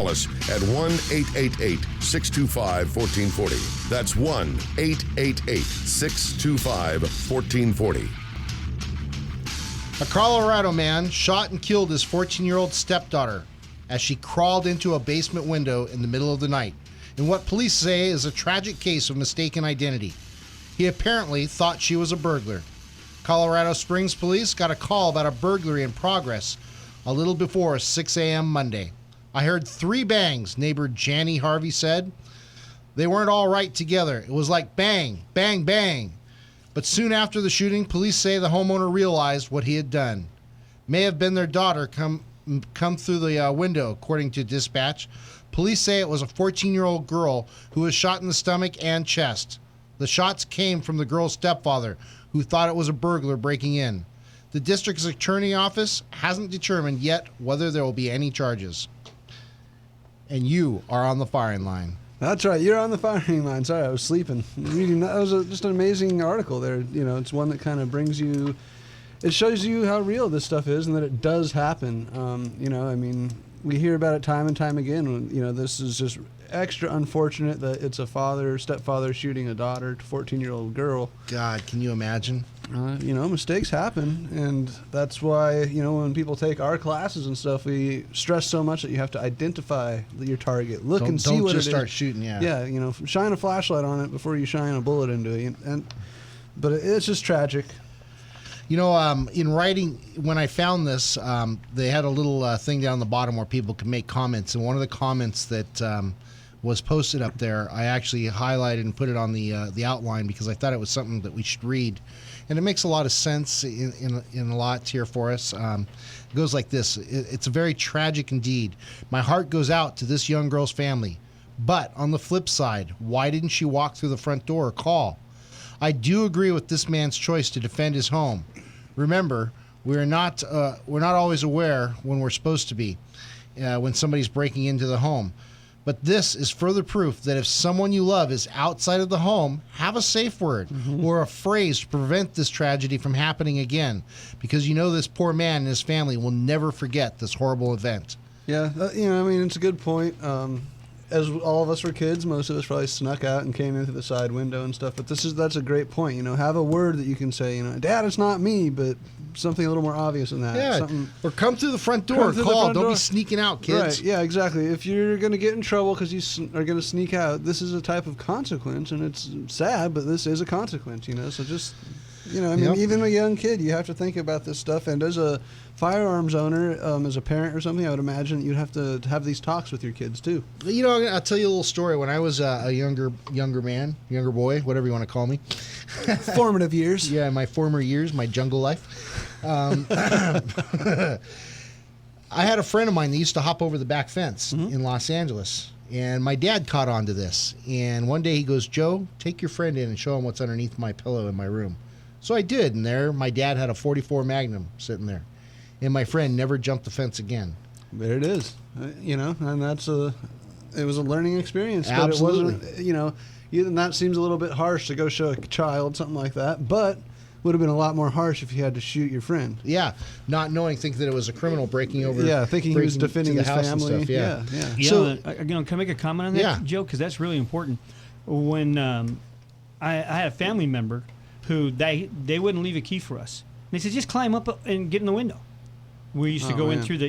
Call us at 1-888-625-1440. That's 1-888-625-1440. A Colorado man shot and killed his 14-year-old stepdaughter as she crawled into a basement window in the middle of the night in what police say is a tragic case of mistaken identity. He apparently thought she was a burglar. Colorado Springs police got a call about a burglary in progress a little before 6 a.m. Monday. I heard 3 bangs, neighbor Janny Harvey said. They weren't all right together. It was like bang, bang, bang. But soon after the shooting, police say the homeowner realized what he had done. May have been their daughter come through the window, according to dispatch. Police say it was a 14-year-old girl who was shot in the stomach and chest. The shots came from the girl's stepfather, who thought it was a burglar breaking in. The district's attorney office hasn't determined yet whether there will be any charges. And you are on the firing line. That's right. You're on the firing line. Sorry, I was sleeping. Reading that was just an amazing article there. You know, it's one that kind of brings you, it shows you how real this stuff is and that it does happen. You know, I mean, we hear about it time and time again. You know, this is just extra unfortunate that it's a stepfather shooting a daughter, 14-year-old girl. God, can you imagine? You know, mistakes happen, and that's why, you know, when people take our classes and stuff, we stress so much that you have to identify your target, look and see what it is. Don't just start shooting, yeah. Yeah, you know, shine a flashlight on it before you shine a bullet into it. But it's just tragic. You know, in writing, when I found this, they had a little thing down the bottom where people could make comments, and one of the comments that was posted up there, I actually highlighted and put it on the outline because I thought it was something that we should read. And it makes a lot of sense in a lot here for us. It goes like this. It's a very tragic indeed. My heart goes out to this young girl's family. But on the flip side, why didn't she walk through the front door or call? I do agree with this man's choice to defend his home. Remember, we're not always aware when we're supposed to be when somebody's breaking into the home. But this is further proof that if someone you love is outside of the home, have a safe word or a phrase to prevent this tragedy from happening again, because you know this poor man and his family will never forget this horrible event. Yeah, you know, I mean, it's a good point. As all of us were kids, most of us probably snuck out and came in through the side window and stuff. But that's a great point. You know, have a word that you can say. You know, Dad, it's not me, but something a little more obvious than that. Yeah, or come through the front door. Call. Don't be sneaking out, kids. Right. Yeah, exactly. If you're going to get in trouble because you are going to sneak out, this is a type of consequence, and it's sad, but this is a consequence. You know, so just. You know, I mean, even a young kid, you have to think about this stuff. And as a firearms owner, as a parent or something, I would imagine you'd have to have these talks with your kids too. You know, I'll tell you a little story. When I was a younger boy, whatever you want to call me. Formative years. Yeah, my former years, my jungle life. I had a friend of mine that used to hop over the back fence in Los Angeles. And my dad caught on to this. And one day he goes, Joe, take your friend in and show him what's underneath my pillow in my room. So I did, and there my dad had a .44 Magnum sitting there, and my friend never jumped the fence again. There it is, you know, and it was a learning experience. Absolutely. But it wasn't, you know, even that seems a little bit harsh to go show a child something like that, but would have been a lot more harsh if you had to shoot your friend. Yeah, not knowing, thinking that it was a criminal breaking over. Yeah, thinking he was defending his family. Stuff, yeah. So, can I make a comment on that, yeah. Joe? Because that's really important. When I had a family member who they wouldn't leave a key for us. They said, just climb up and get in the window. We used to go in through the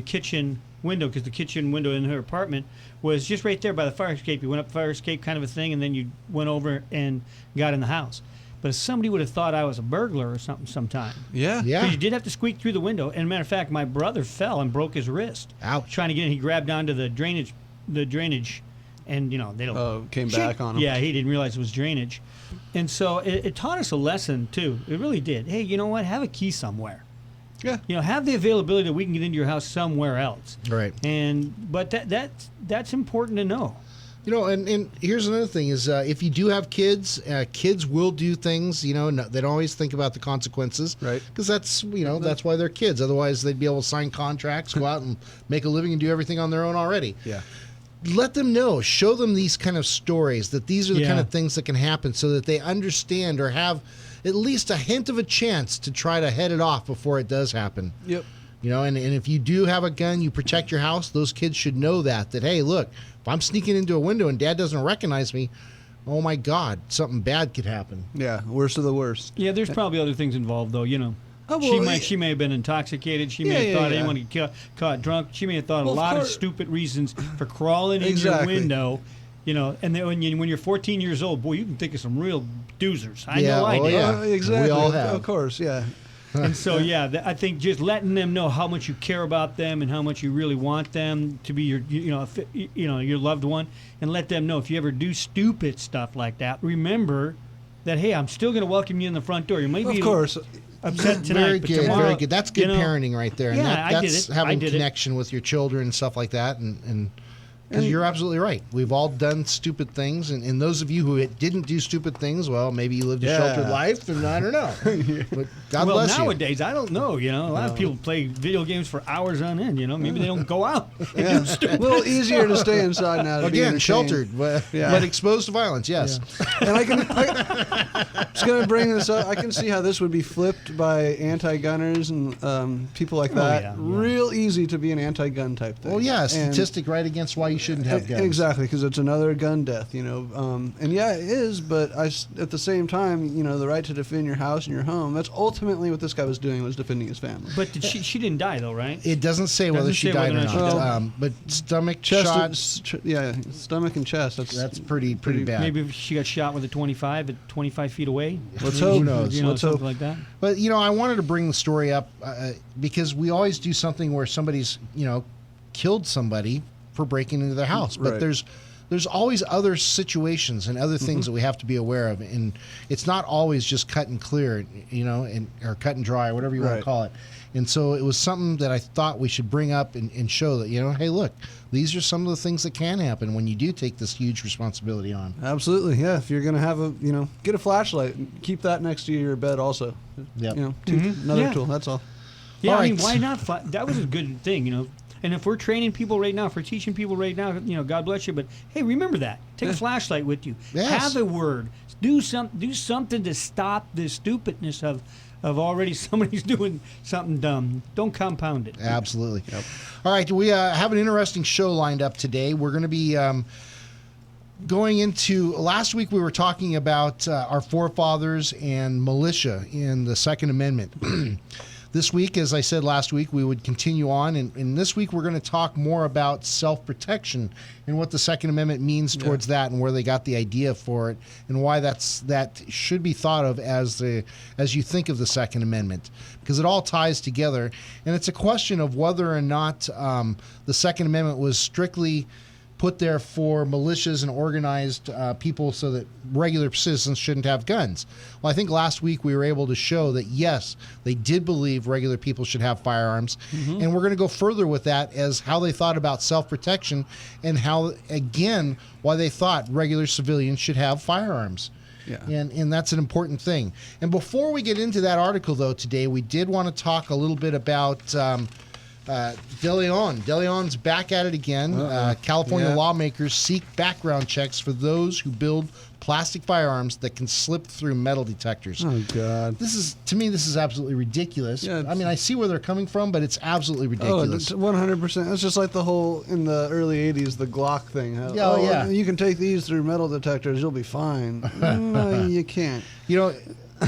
kitchen window, because the kitchen window in her apartment was just right there by the fire escape. You went up the fire escape kind of a thing, and then you went over and got in the house. But if somebody would have thought I was a burglar or something sometime. Yeah. Because you did have to squeak through the window. And matter of fact, my brother fell and broke his wrist. Ouch. Trying to get in. He grabbed onto the drainage, and, you know, they don't... Oh, came back on him. Yeah, he didn't realize it was drainage. And so it taught us a lesson, too. It really did. Hey, you know what? Have a key somewhere. Yeah. You know, have the availability that we can get into your house somewhere else. Right. But that's important to know. You know, and here's another thing is if you do have kids, kids will do things, you know, they don't always think about the consequences. Right. Because that's why they're kids. Otherwise, they'd be able to sign contracts, go out and make a living and do everything on their own already. Yeah. Let them know. Show them these kind of stories, that these are the kind of things that can happen, so that they understand or have at least a hint of a chance to try to head it off before it does happen. Yep. You know, and if you do have a gun, you protect your house. Those kids should know that hey, look, if I'm sneaking into a window and Dad doesn't recognize me, oh my God, something bad could happen. Yeah, worst of the worst. Yeah, there's probably other things involved, though. You know, Oh, well, she may have been intoxicated. She may Yeah, have yeah, thought yeah. anyone had caught drunk. She may have thought Well, a of lot of course. stupid reasons for crawling in your Exactly. window. You know, and then when you're 14 years old, boy, you can think of some real doozers. I Yeah, know I oh, did. yeah. Exactly. We all of- have. Of course, yeah. And so, yeah, I think just letting them know how much you care about them and how much you really want them to be your loved one, and let them know if you ever do stupid stuff like that, remember that, hey, I'm still going to welcome you in the front door. You may be Of course. upset tonight, Very but good, tomorrow, very good. That's good you know, parenting right there. And Yeah, I did that's it. I having did it. connection with your children and stuff like that. And because you're absolutely right. We've all done stupid things. And those of you who didn't do stupid things, well, maybe you lived a Yeah. sheltered life, and I don't know. But God well, bless you. nowadays, I don't know. You know, a lot of people play video games for hours on end. You know, maybe they don't go out. Yeah. A little easier to stay inside now. To be Again, entertained. sheltered, but Yeah. exposed to violence, yes. And I was going to bring this up. I can see how this would be flipped by anti-gunners and people like that. yeah. Real easy to be an anti-gun type thing. Well, yeah, a And- statistic right against why you shouldn't have guns. Exactly, because it's another gun death, you know. And yeah, it is, but at the same time, you know, the right to defend your house and your home, that's ultimately what this guy was doing, was defending his family. But she didn't die, though, right? It doesn't say whether Doesn't she say died whether or or not not. she died. But stomach Chest, shots, stomach and chest. that's pretty bad. Maybe she got shot with a 25 at 25 feet away. Let's Who hope. knows? You know, Let's something hope. like that. But, you know, I wanted to bring the story up because we always do something where somebody's, you know, killed somebody for breaking into their house. But Right. there's always other situations and other things that we have to be aware of. And it's not always just cut and clear, you know, or cut and dry, or whatever you want to Right. call it. And so it was something that I thought we should bring up and show that, you know, hey, look, these are some of the things that can happen when you do take this huge responsibility on. Absolutely, yeah. If you're going to have get a flashlight, keep that next to your bed also. Yep. You know, another Yeah. tool, that's all. Yeah, All I mean, right. why not? That was a good thing, you know. And if we're training people right now, if we're teaching people right now, you know, God bless you. But hey, remember that. Take a flashlight with you. Yes. Have a word. Do something to stop the stupidness of already somebody's doing something dumb. Don't compound it. Absolutely. All right, we have an interesting show lined up today. We're going to be going into, last week we were talking about our forefathers and militia in the Second Amendment. This week, as I said last week, we would continue on, and this week we're going to talk more about self-protection and what the Second Amendment means towards that, and where they got the idea for it, and why that should be thought of as you think of the Second Amendment, because it all ties together, and it's a question of whether or not the Second Amendment was strictly put there for militias and organized people so that regular citizens shouldn't have guns. Well, I think last week we were able to show that, yes, they did believe regular people should have firearms. And we're going to go further with that as how they thought about self-protection and how, again, why they thought regular civilians should have firearms. Yeah. And that's an important thing. And before we get into that article, though, today, we did want to talk a little bit about De Leon. De Leon's back at it again. California Yeah. lawmakers seek background checks for those who build plastic firearms that can slip through metal detectors. Oh, God. To me, this is absolutely ridiculous. Yeah, I mean, I see where they're coming from, but it's absolutely Oh, ridiculous. 100%. It's just like the whole, in the early 80s, the Glock thing. How, Oh, yeah. You can take these through metal detectors, you'll be fine. No, you can't. You know,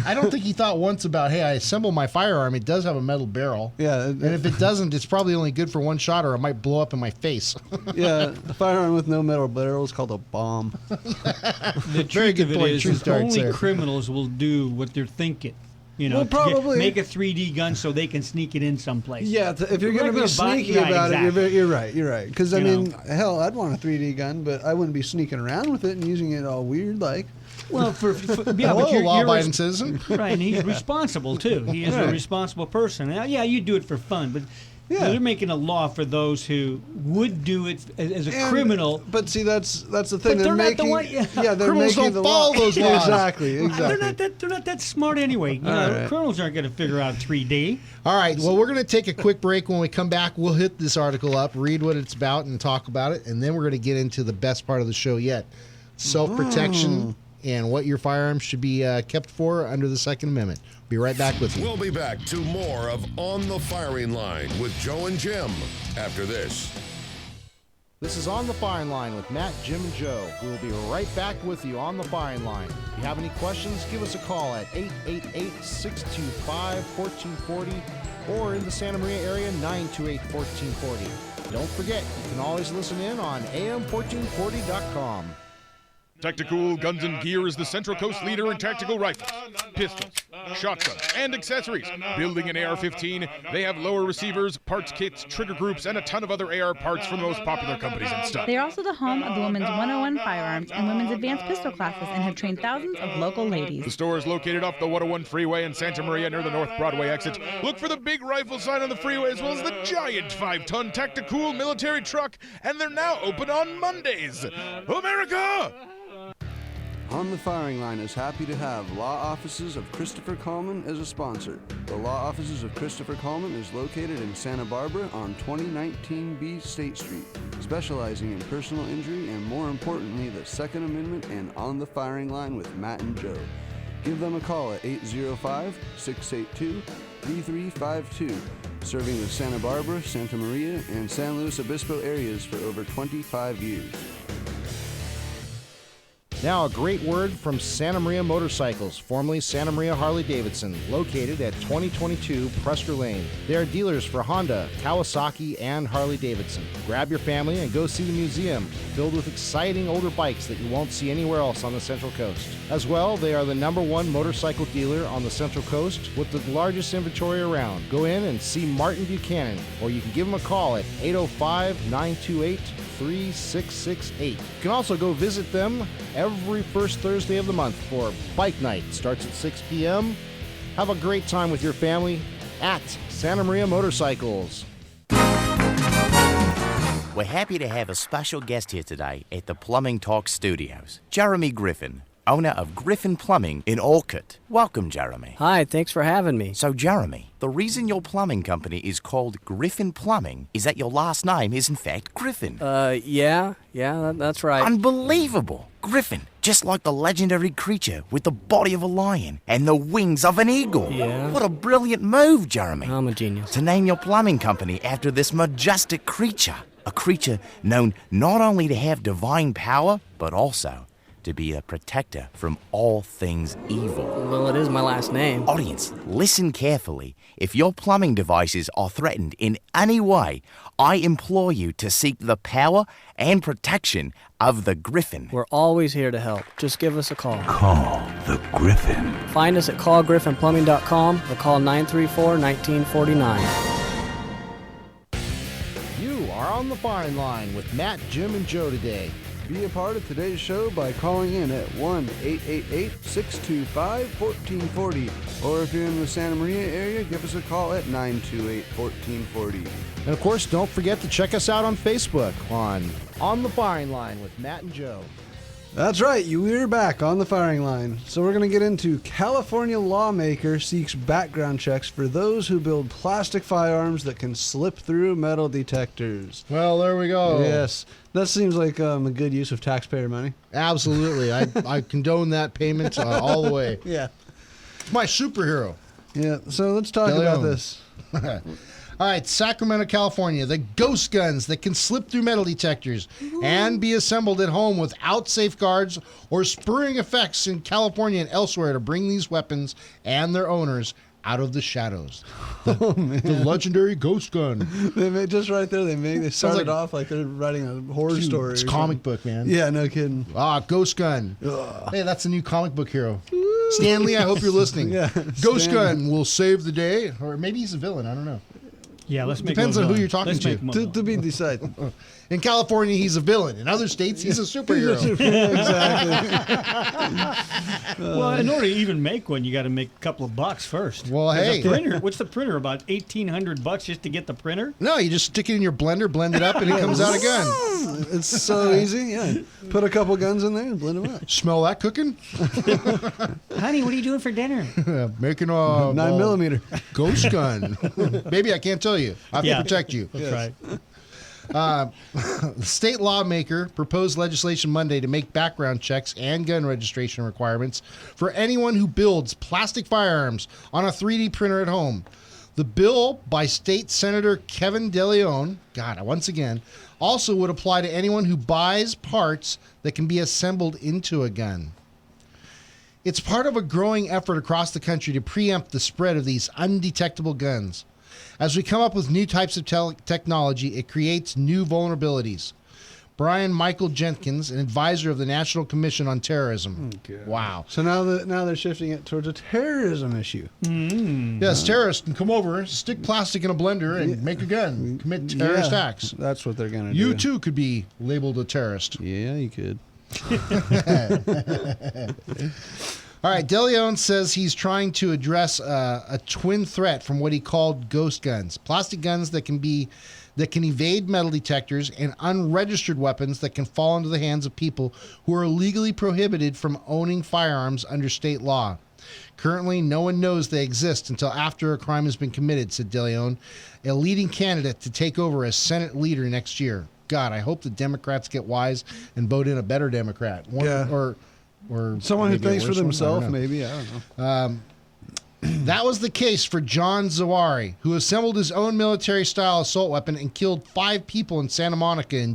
I don't think he thought once about, hey, I assemble my firearm. It does have a metal barrel. Yeah. And if it doesn't, it's probably only good for one shot, or it might blow up in my face. Yeah, a firearm with no metal barrel is called a bomb. The Very truth good of it point, is truth darts only there. criminals will do what they're thinking. You know, Well, probably. make a 3D gun so they can sneak it in someplace. Yeah, if you're going to be Regular sneaky yeah, about exactly. it, you're right. You're right. Because, I You mean, know. hell, I'd want a 3D gun, but I wouldn't be sneaking around with it and using it all weird like. Well, yeah, Hello, but you're law-abiding citizen. right, and he's responsible too. He is a Right. responsible person. Now, yeah, you do it for fun, but Yeah. they're making a law for those who would do it as a And- criminal. But see, that's the thing. But they're they're not the making, one- yeah. they're Criminals making don't the follow law. those laws. Exactly. They're not that smart anyway. You know, All right. criminals aren't going to figure out 3D. All right. Well, we're going to take a quick break. When we come back, we'll hit this article up, read what it's about, and talk about it. And then we're going to get into the best part of the show yet, self-protection and what your firearms should be kept for under the Second Amendment. Be right back with you. We'll be back to more of On the Firing Line with Joe and Jim after this. This is On the Firing Line with Matt, Jim, and Joe. We will be right back with you on the firing line. If you have any questions, give us a call at 888-625-1440 or in the Santa Maria area, 928-1440. Don't forget, you can always listen in on am1440.com. Tactical Guns and Gear is the Central Coast leader in tactical rifles, pistols, shotguns, and accessories. Building an AR-15, they have lower receivers, parts kits, trigger groups, and a ton of other AR parts from the most popular companies and stuff. They are also the home of the Women's 101 Firearms and Women's Advanced Pistol classes and have trained thousands of local ladies. The store is located off the 101 freeway in Santa Maria near the North Broadway exit. Look for the big rifle sign on the freeway as well as the giant 5-ton Tactical military truck, and they're now open on Mondays. America! On the Firing Line is happy to have Law Offices of Christopher Coleman as a sponsor. The Law Offices of Christopher Coleman is located in Santa Barbara on 2019B State Street, specializing in personal injury and, more importantly, the Second Amendment and On the Firing Line with Matt and Joe. Give them a call at 805-682-3352, serving the Santa Barbara, Santa Maria, and San Luis Obispo areas for over 25 years. Now a great word from Santa Maria Motorcycles, formerly Santa Maria Harley-Davidson, located at 2022 Prester Lane. They are dealers for Honda, Kawasaki, and Harley-Davidson. Grab your family and go see the museum, filled with exciting older bikes that you won't see anywhere else on the Central Coast. As well, they are the #1 motorcycle dealer on the Central Coast with the largest inventory around. Go in and see Martin Buchanan, or you can give him a call at 805-928-3668. You can also go visit them every first Thursday of the month for Bike Night. Starts at 6 p.m. Have a great time with your family at Santa Maria Motorcycles. We're happy to have a special guest here today at the Plumbing Talk Studios, Jeremy Griffin, owner of Griffin Plumbing in Orcutt. Welcome, Jeremy. Hi, thanks for having me. So, Jeremy, the reason your plumbing company is called Griffin Plumbing is that your last name is, in fact, Griffin. Yeah, that's right. Unbelievable! Griffin, just like the legendary creature with the body of a lion and the wings of an eagle. Yeah. What a brilliant move, Jeremy. I'm a genius. To name your plumbing company after this majestic creature. A creature known not only to have divine power, but also to be a protector from all things evil. Well, it is my last name. Audience, listen carefully. If your plumbing devices are threatened in any way, I implore you to seek the power and protection of the Griffin. We're always here to help. Just give us a call. Call the Griffin. Find us at callgriffinplumbing.com or call 934-1949. You are on the firing line with Matt, Jim, and Joe today. Be a part of today's show by calling in at 1-888-625-1440. Or if you're in the Santa Maria area, give us a call at 928-1440. And of course, don't forget to check us out on Facebook on the Firing Line with Matt and Joe. That's right, we're back on the Firing Line. So we're going to get into California lawmaker seeks background checks for those who build plastic firearms that can slip through metal detectors. Well, there we go. Yes, that seems like a good use of taxpayer money. Absolutely. I condone that payment all the way. Yeah. My superhero. Yeah, so let's talk about this. All right, Sacramento, California. The ghost guns that can slip through metal detectors and be assembled at home without safeguards or spurring effects in California and elsewhere to bring these weapons and their owners out of the shadows. The legendary ghost gun. Just right there, they started off like they're writing a horror story. It's a comic book, man. Yeah, no kidding. Ghost gun. Ugh. Hey, that's a new comic book hero. Stanley, I hope you're listening. Yeah, Ghost Stanley. gun will save the day, or maybe he's a villain. I don't know. Yeah, let's make Depends him a on who villain. you're talking Let's to. make him a To villain. be decided. In California, he's a villain. In other states, he's a superhero. Exactly. Well, in order to even make one, you got to make a couple of bucks first. Well, There's hey. a printer. What's the printer? About $1,800 just to get the printer? No, you just stick it in your blender, blend it up, and it comes out a gun. It's so easy. Yeah, put a couple guns in there and blend them up. Smell that cooking? Honey, what are you doing for dinner? Making a 9mm. ghost gun. Baby, I can't tell you. I have to protect you. That's right. The state lawmaker proposed legislation Monday to make background checks and gun registration requirements for anyone who builds plastic firearms on a 3D printer at home. The bill by State Senator Kevin DeLeon, once again, also would apply to anyone who buys parts that can be assembled into a gun. It's part of a growing effort across the country to preempt the spread of these undetectable guns. As we come up with new types of technology, it creates new vulnerabilities. Brian Michael Jenkins, an advisor of the National Commission on Terrorism. Okay. Wow. So now they're shifting it towards a terrorism issue. Yes, terrorists can come over, stick plastic in a blender, and make a gun, commit terrorist acts. That's what they're going to do. You too could be labeled a terrorist. Yeah, you could. All right, DeLeon says he's trying to address a twin threat from what he called ghost guns, plastic guns that can evade metal detectors, and unregistered weapons that can fall into the hands of people who are legally prohibited from owning firearms under state law. Currently, no one knows they exist until after a crime has been committed, said DeLeon, a leading candidate to take over as Senate leader next year. God, I hope the Democrats get wise and vote in a better Democrat. Or someone who maybe a thinks for worse one, themselves, I don't know. maybe. I don't know. That was the case for John Zawari, who assembled his own military-style assault weapon and killed 5 people in Santa Monica in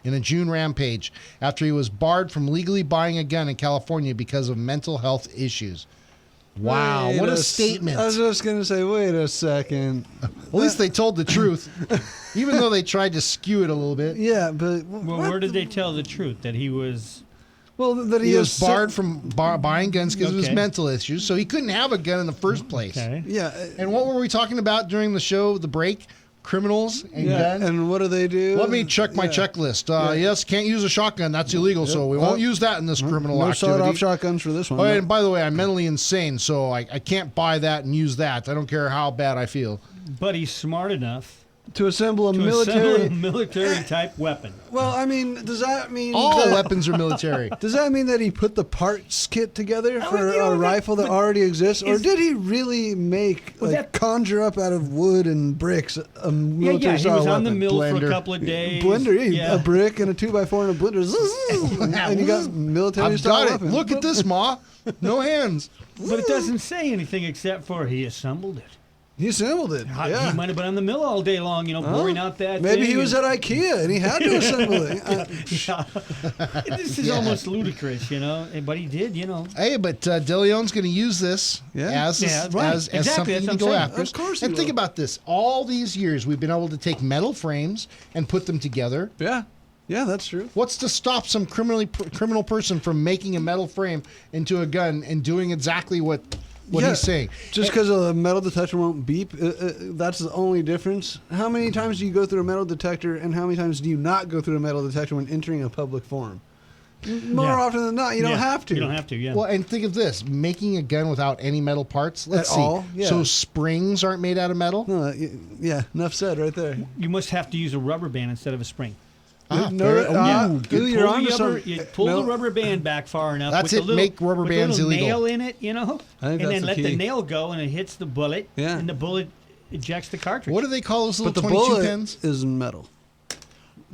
a June rampage, after he was barred from legally buying a gun in California because of mental health issues. Wow, what a statement. I was just going to say, wait a second. At least they told the truth, even though they tried to skew it a little bit. Yeah, but... Well, where did they tell the truth? That he was... Well, that he was barred from buying guns because of his Okay. mental issues, so he couldn't have a gun in the first place. Okay. Yeah. And what were we talking about during the show, the break? Criminals and guns? And what do they do? Let me check my checklist. Yes, can't use a shotgun. That's illegal, so we won't use that in this criminal No activity. sawed-off shotguns for this one. Oh, and by the way, I'm mentally insane, so I can't buy that and use that. I don't care how bad I feel. But he's smart enough to assemble a to military... assemble a military-type weapon. Well, I mean, does that mean... All that- weapons are military. Does that mean that he put the parts kit together for you know, a rifle that already exists? Or is- did he really make, Well, conjure up out of wood and bricks a Yeah, military he style was on the weapon? mill for Blender. a couple of days. Blender, yeah. a brick and a 2x4 and a blender. Zzz, and you got military I've style got it. weapon. Look at this, Ma. No hands. But it doesn't say anything except for he assembled it. He assembled it. Yeah. He might have been on the mill all day long, boring out that Maybe thing he was and- at IKEA and he had to assemble it. Yeah. This is almost ludicrous, but he did, Hey, but DeLeon's going to use this Yeah. as right. as Exactly, something that's to what go I'm saying. after. Of course he And think will. about this. All these years, we've been able to take metal frames and put them together. Yeah. Yeah, that's true. What's to stop some criminal person from making a metal frame into a gun and doing exactly what Yeah, he's saying? Just because a metal detector won't beep, that's the only difference. How many times do you go through a metal detector, and how many times do you not go through a metal detector when entering a public forum? More Yeah. often than not, you don't have to. You don't have to, yeah. Well, and think of this: making a gun without any metal parts. Let's At see. all? Yeah. So springs aren't made out of metal. No, yeah, enough said right there. You must have to use a rubber band instead of a spring. You're Pull onto the rubber, something. you pull No. the rubber band back far enough. That's with it, the little, make rubber with bands the little illegal. nail in it, I think and that's then the let key. the nail go, and it hits the bullet, Yeah. and the bullet ejects the cartridge. What do they call those But little the 22 bullet pens? is metal.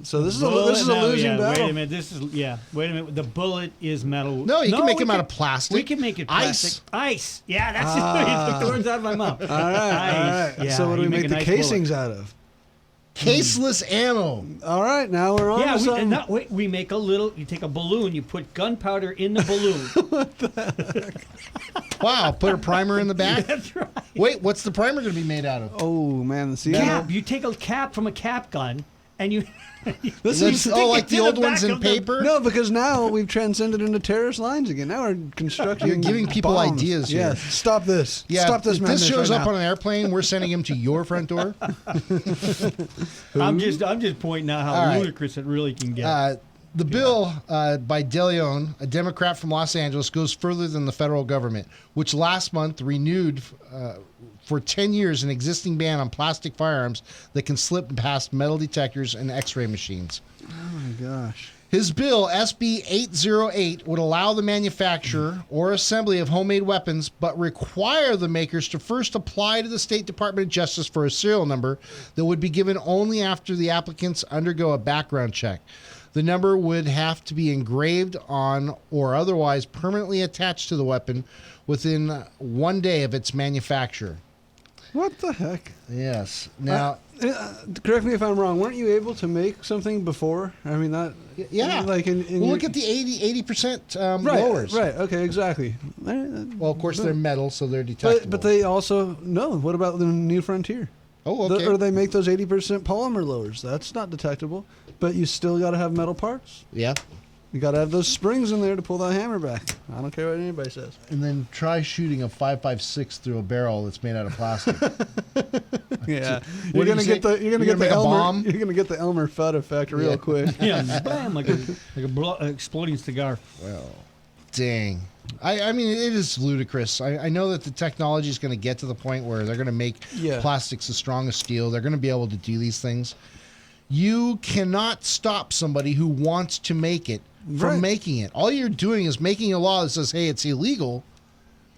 So this is Bullet- a no, losing yeah, battle. Wait a minute. Wait a minute. The bullet is metal. No, you can make we them out of plastic. We can make it plastic. Ice. Yeah, that's you took the words out of my mouth. All right. Yeah, So what do we you make a the nice casings out of? Caseless ammo. All right, now we're on Yeah, to something. we make a little. You take a balloon, you put gunpowder in the balloon. Wow, put a primer in the back. That's right. Wait, what's the primer going to be made out of? Oh man, see Cap. You take a cap from a cap gun, and you. This That's, is oh, like to the the old ones back in of the- paper? no, because now we've transcended into terrorist lines again. Now we're constructing. You're giving people bombs. ideas here. Yeah, stop this. Yeah, stop this if madness this shows right up now. on an airplane, we're sending him to your front door. I'm just pointing out how All right. ludicrous it really can get. The bill by DeLeon, a Democrat from Los Angeles, goes further than the federal government, which last month renewed for 10 years an existing ban on plastic firearms that can slip past metal detectors and X-ray machines. Oh my gosh. His bill, SB 808, would allow the manufacture or assembly of homemade weapons, but require the makers to first apply to the State Department of Justice for a serial number that would be given only after the applicants undergo a background check. The number would have to be engraved on or otherwise permanently attached to the weapon within 1 day of its manufacture. What the heck? Yes. Now, correct me if I'm wrong. Weren't you able to make something before? I mean, that. yeah. Like in well, look at the 80% lowers. Right. Okay. Exactly. Well, of course, they're metal, so they're detectable. But they also no. What about the New Frontier? Oh, okay. Or they make those 80% polymer lowers. That's not detectable, but you still got to have metal parts. Yeah. You got to have those springs in there to pull that hammer back. I don't care what anybody says. And then try shooting a 5.56 through a barrel that's made out of plastic. Yeah, What you're do gonna you get say? the You're gonna make a bomb? You're gonna get the Elmer Fudd effect real Yeah. quick. Yeah, bam, like a exploding cigar. Well, dang. I mean, it is ludicrous. I know that the technology is going to get to the point where they're going to make Yeah. plastics as strong as steel. They're going to be able to do these things. You cannot stop somebody who wants to make it from Right. making it. All you're doing is making a law that says, hey, it's illegal,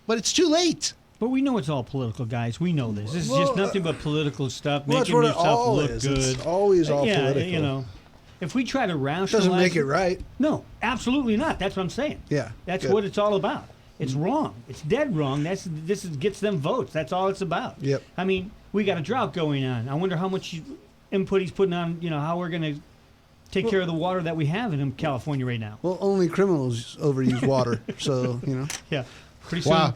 but it's too late. But we know it's all political, guys. We know this. This is Well, just nothing but political stuff, Well, that's making what it yourself all look is. good. It's always all yeah, political. you know, if we try to rationalize, Doesn't make it right. No, absolutely not. That's what I'm saying. Yeah, that's good. what it's all about. It's wrong. It's dead wrong. Gets them votes. That's all it's about. Yep. I mean, we got a drought going on. I wonder how much input he's putting on. You know, how we're going to take care of the water that we have in California right now. Well, only criminals overuse water, so you know. Yeah. Pretty soon. Wow.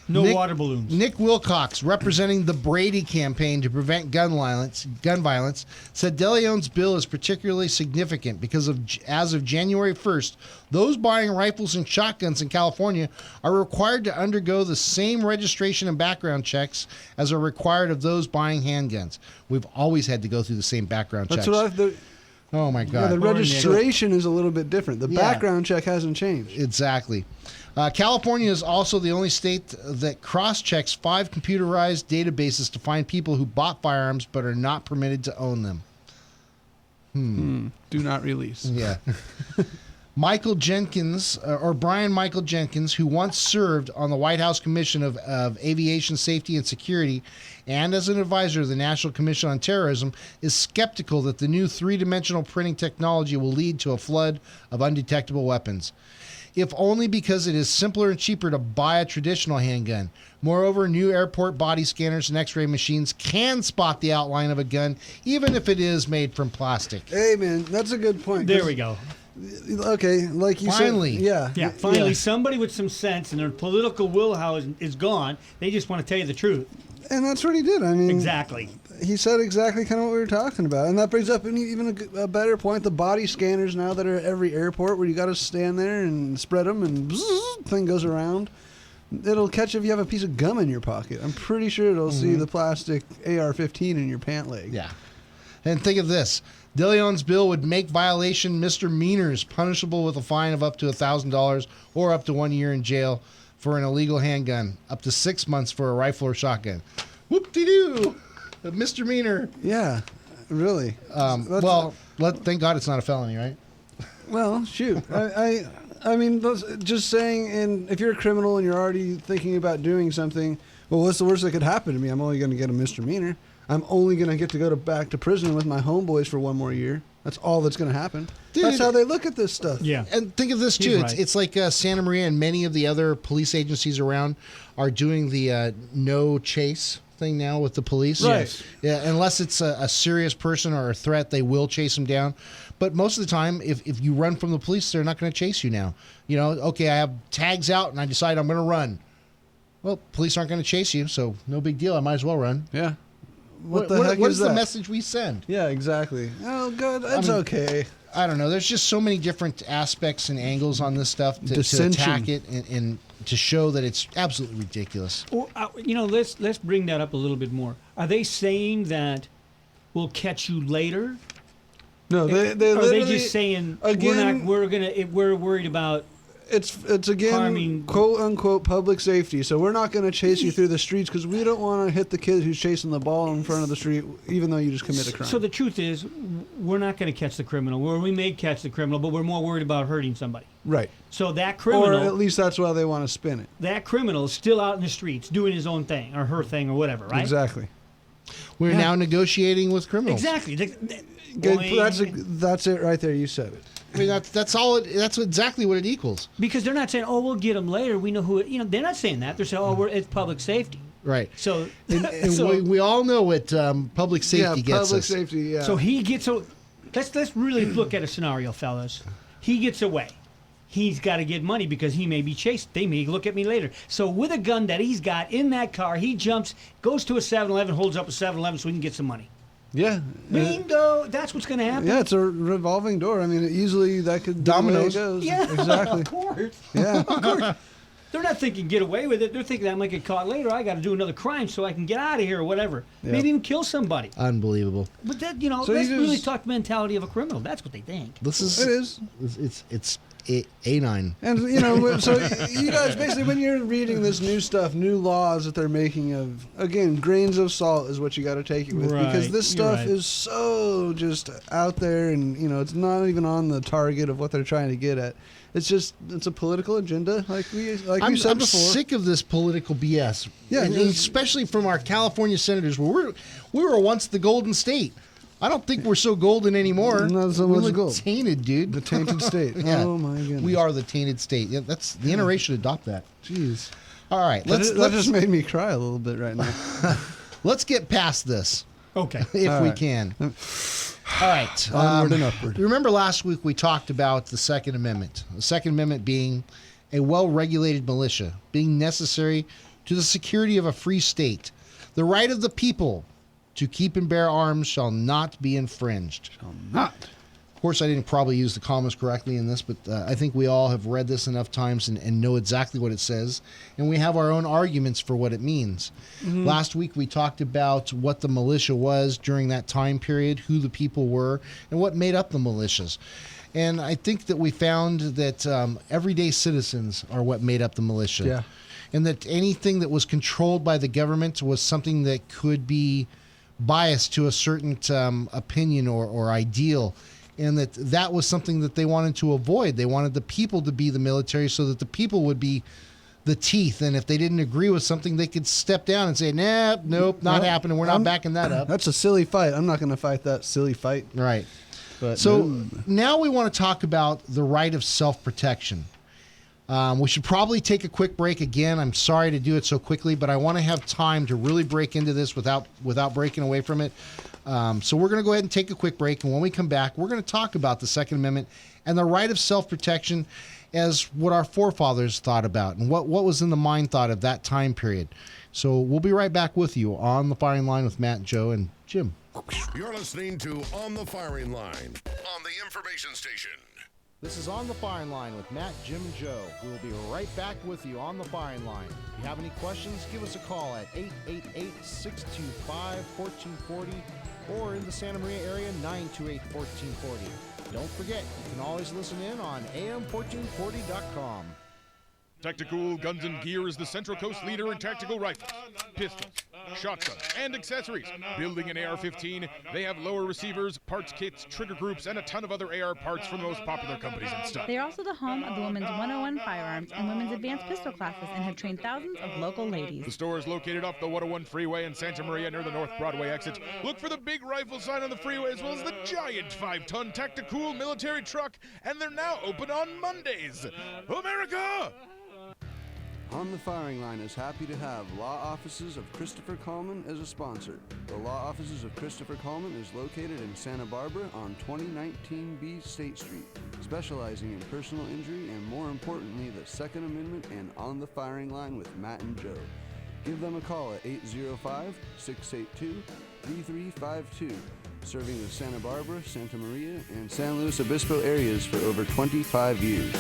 No Nick- water balloons. Nick Wilcox, representing the Brady campaign to prevent gun violence, said De Leon's bill is particularly significant because as of January 1st, those buying rifles and shotguns in California are required to undergo the same registration and background checks as are required of those buying handguns. We've always had to go through the same background That's checks. what Oh my yeah, God. the registration is a little bit different. The Yeah. background check hasn't changed. Exactly. California is also the only state that cross-checks 5 computerized databases to find people who bought firearms but are not permitted to own them. Do not release. Yeah. Michael Jenkins, or Brian Michael Jenkins, who once served on the White House Commission of Aviation Safety and Security and as an advisor of the National Commission on Terrorism, is skeptical that the new three-dimensional printing technology will lead to a flood of undetectable weapons, if only because it is simpler and cheaper to buy a traditional handgun. Moreover, new airport body scanners and x-ray machines can spot the outline of a gun, even if it is made from plastic. Hey, man, that's a good point. There we go. Okay, like you Finally. said. Yeah. Yeah, finally, somebody with some sense and their political willpower is gone. They just want to tell you the truth. And that's what he did. I mean, Exactly. He said exactly kind of what we were talking about. And that brings up even a better point. The body scanners now that are at every airport where you got to stand there and spread them and bzzz, thing goes around. It'll catch if you have a piece of gum in your pocket. I'm pretty sure it'll see the plastic AR-15 in your pant leg. Yeah. And think of this. De Leon's bill would make violation misdemeanors punishable with a fine of up to $1,000 or up to 1 year in jail for an illegal handgun, up to 6 months for a rifle or shotgun. Whoop-de-doo! A misdemeanor. Yeah, really. Thank God it's not a felony, right? Well, shoot. I mean, just saying, and if you're a criminal and you're already thinking about doing something, well, what's the worst that could happen to me? I'm only going to get a misdemeanor. I'm only going to get to go back to prison with my homeboys for 1 more year. That's all that's going to happen. Dude, That's how they look at this stuff. Yeah. And think of this, He's too. right. It's like Santa Maria and many of the other police agencies around are doing the no chase thing now with the police. Right. Yes. Yeah, unless it's a serious person or a threat, they will chase them down. But most of the time, if you run from the police, they're not going to chase you now. You know, okay, I have tags out and I decide I'm going to run. Well, police aren't going to chase you, so no big deal. I might as well run. Yeah. What heck is is the that? message we send? Yeah, exactly. Oh, good. That's mean, okay. I don't know. There's just so many different aspects and angles on this stuff to Dissension. attack it and to show that it's absolutely ridiculous. Well, let's bring that up a little bit more. Are they saying that we'll catch you later? No, they Or are they literally, just saying again- we're worried about it's again harming- quote unquote public safety. So we're not going to chase you through the streets because we don't want to hit the kid who's chasing the ball in front of the street, even though you just commit a crime. So the truth is, we're not going to catch the criminal. We may catch the criminal, but we're more worried about hurting somebody. right. So that Or criminal, at least that's why they want to spin it. that criminal is still out in the streets doing his own thing or her thing or whatever, right? Exactly. We're Yeah. now negotiating with criminals. Exactly. Good. Boing. That's it right there. You said it. I mean, that's all. That's exactly what it equals. Because they're not saying, "Oh, we'll get them later. We know who." They're not saying that. They're saying, "Oh, it's public safety." Right. So, And so, we all know what public safety gets public us. safety. Yeah. so he gets. Let's really look at a scenario, fellas. He gets away. He's got to get money because he may be chased. They may look at me later. So with a gun that he's got in that car, he jumps, goes to a 7-Eleven, holds up a 7-Eleven so he can get some money. yeah. Bingo! That's what's going to happen. Yeah, it's a revolving door. I mean, easily that could be Dominoes. the way it goes. Yeah, Exactly. of course. Yeah. Of course. They're not thinking get away with it. They're thinking I might get caught later. I got to do another crime so I can get out of here or whatever. Yeah. Maybe even kill somebody. Unbelievable. But that, So let's you really just- talk mentality of a criminal. That's what they think. This is. It is. It's A9. And so you guys basically, when you're reading this new stuff, new laws that they're making of, again, grains of salt is what you got to take it with, because Right, this you're stuff right. is so just out there, and it's not even on the target of what they're trying to get at. It's a political agenda, like we said I'm before. sick of this political BS. Yeah, and especially from our California senators, where we were once the golden state. I don't think we're so golden anymore. Not so we much look gold. tainted, dude. The tainted state. Yeah. Oh my goodness. We are the tainted state. Yeah, that's the NRA should adopt that. Jeez. All right, That just made me cry a little bit right now. let's get past this Okay. if All we right. can. All right. Onward and upward. Remember last week we talked about the Second Amendment. The Second Amendment being a well-regulated militia, being necessary to the security of a free state. The right of the people to keep and bear arms shall not be infringed. Not. Of course, I didn't probably use the commas correctly in this, but I think we all have read this enough times and know exactly what it says, and we have our own arguments for what it means. Last week, we talked about what the militia was during that time period, who the people were, and what made up the militias. And I think that we found that everyday citizens are what made up the militia. Yeah. And that anything that was controlled by the government was something that could be biased to a certain opinion or ideal, and that was something that they wanted to avoid. They wanted the people to be the military so that the people would be the teeth, and if they didn't agree with something, they could step down and say, nah, nope, not happening. We're not backing that up. That's a silly fight. I'm not going to fight that silly fight. Right. But So now we want to talk about the right of self-protection. We should probably take a quick break again. I'm sorry to do it so quickly, but I want to have time to really break into this without breaking away from it. So we're going to go ahead and take a quick break, and when we come back, we're going to talk about the Second Amendment and the right of self-protection as what our forefathers thought about and what was in the mind thought of that time period. So we'll be right back with you on the firing line with Matt, Joe, and Jim. You're listening to On the Firing Line on the information station. This is On the Firing Line with Matt, Jim, and Joe. We will be right back with you on the firing line. If you have any questions, give us a call at 888-625-1440 or in the Santa Maria area, 928-1440. Don't forget, you can always listen in on am1440.com. Tactical Guns and Gear is the Central Coast leader in tactical rifles, pistols, shotguns, and accessories. Building an AR-15, they have lower receivers, parts kits, trigger groups, and a ton of other AR parts from the most popular companies and stuff. They are also the home of the Women's 101 Firearms and Women's Advanced Pistol classes and have trained thousands of local The ladies. store is located off the 101 freeway in Santa Maria near the North Broadway exit. Look for the big rifle sign on the freeway as well as the giant 5-ton Tactical military truck, and they're now open on Mondays. America! On the Firing Line is happy to have Law Offices of Christopher Coleman as a sponsor. The Law Offices of Christopher Coleman is located in Santa Barbara on 2019B State Street, specializing in personal injury and, more importantly, the Second Amendment and On the Firing Line with Matt and Joe. Give them a call at 805-682-3352, serving the Santa Barbara, Santa Maria, and San Luis Obispo areas for over 25 years.